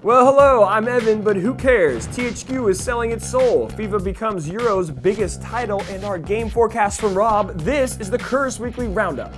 Well, hello, I'm Evan, but who cares? THQ is selling its soul. FIFA becomes Euro's biggest title, and our game forecast from Rob. This is the Curse Weekly Roundup.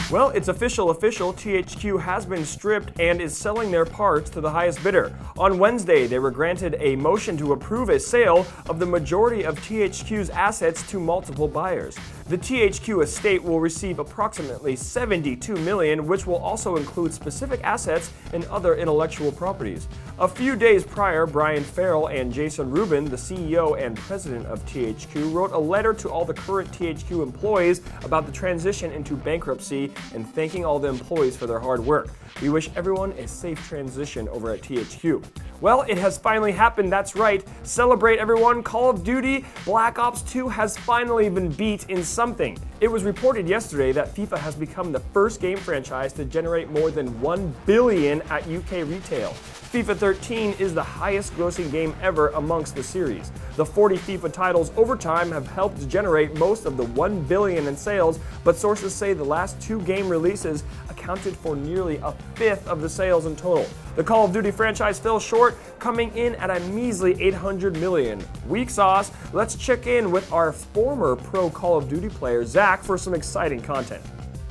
Well, it's official. THQ has been stripped and is selling their parts to the highest bidder. On Wednesday, they were granted a motion to approve a sale of the majority of THQ's assets to multiple buyers. The THQ estate will receive approximately $72 million, which will also include specific assets and other intellectual properties. A few days prior, Brian Farrell and Jason Rubin, the CEO and president of THQ, wrote a letter to all the current THQ employees about the transition into bankruptcy and thanking all the employees for their hard work. We wish everyone a safe transition over at THQ. Well, it has finally happened, that's right. Celebrate everyone, Call of Duty Black Ops 2 has finally been beat in something. It was reported yesterday that FIFA has become the first game franchise to generate more than $1 billion at UK retail. FIFA 13 is the highest grossing game ever amongst the series. The 40 FIFA titles over time have helped generate most of the $1 billion in sales, but sources say the last two game releases accounted for nearly a fifth of the sales in total. The Call of Duty franchise fell short, coming in at a measly $800 million. Weak sauce, let's check in with our former pro Call of Duty player, Zach, for some exciting content.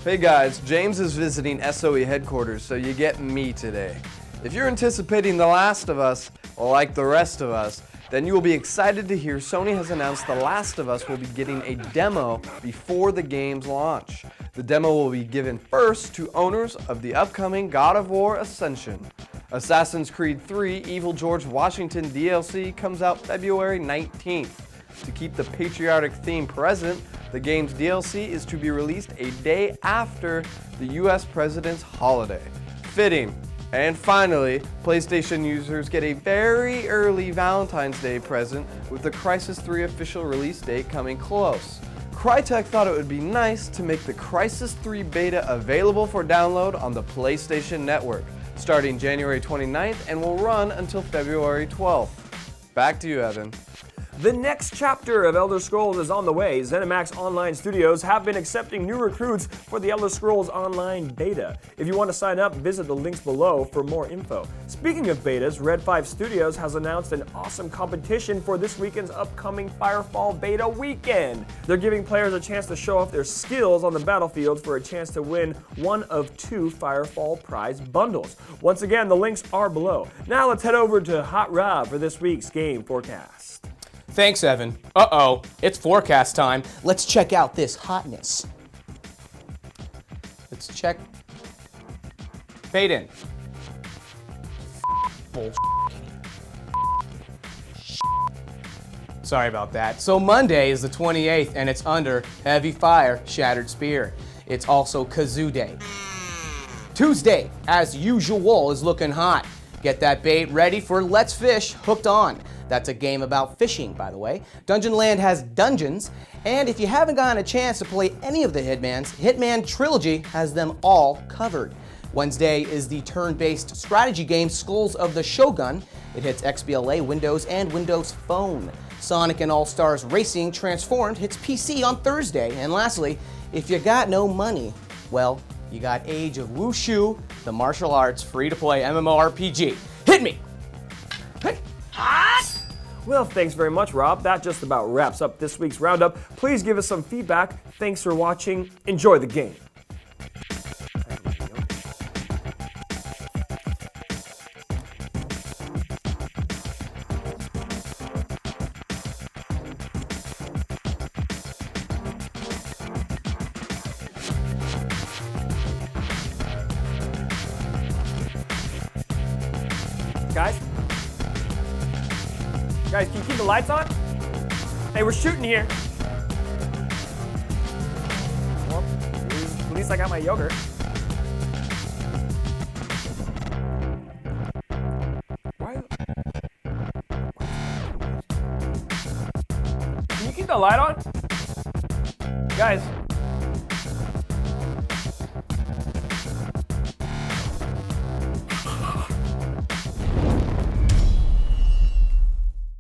Hey guys, James is visiting SOE headquarters, so you get me today. If you're anticipating The Last of Us, like the rest of us, then you will be excited to hear Sony has announced The Last of Us will be getting a demo before the game's launch. The demo will be given first to owners of the upcoming God of War Ascension. Assassin's Creed 3 Evil George Washington DLC comes out February 19th. To keep the patriotic theme present, the game's DLC is to be released a day after the US President's holiday. Fitting. And finally, PlayStation users get a very early Valentine's Day present with the Crysis 3 official release date coming close. Crytek thought it would be nice to make the Crysis 3 beta available for download on the PlayStation Network, starting January 29th and will run until February 12th. Back to you, Evan. The next chapter of Elder Scrolls is on the way. ZeniMax Online Studios have been accepting new recruits for the Elder Scrolls Online beta. If you want to sign up, visit the links below for more info. Speaking of betas, Red 5 Studios has announced an awesome competition for this weekend's upcoming Firefall beta weekend. They're giving players a chance to show off their skills on the battlefield for a chance to win one of two Firefall prize bundles. Once again, the links are below. Now let's head over to Hot Rob for this week's game forecast. Thanks, Evan. Uh-oh, it's forecast time. Let's check out this hotness. Let's check. Fade in. Sorry about that. So Monday is the 28th, and it's under Heavy Fire, Shattered Spear. It's also Kazoo Day. Tuesday, as usual, is looking hot. Get that bait ready for Let's Fish, Hooked On. That's a game about fishing, by the way. Dungeon Land has dungeons, and if you haven't gotten a chance to play any of the Hitmans, Hitman Trilogy has them all covered. Wednesday is the turn-based strategy game Skulls of the Shogun. It hits XBLA, Windows, and Windows Phone. Sonic and All-Stars Racing Transformed hits PC on Thursday. And lastly, if you got no money, well, you got Age of Wushu, the martial arts free-to-play MMORPG. Hit me! Hey! Well, thanks very much, Rob. That just about wraps up this week's roundup. Please give us some feedback. Thanks for watching. Enjoy the game. Guys, can you keep the lights on? Hey, we're shooting here. Well, at least I got my yogurt. Why? Can you keep the light on? Guys.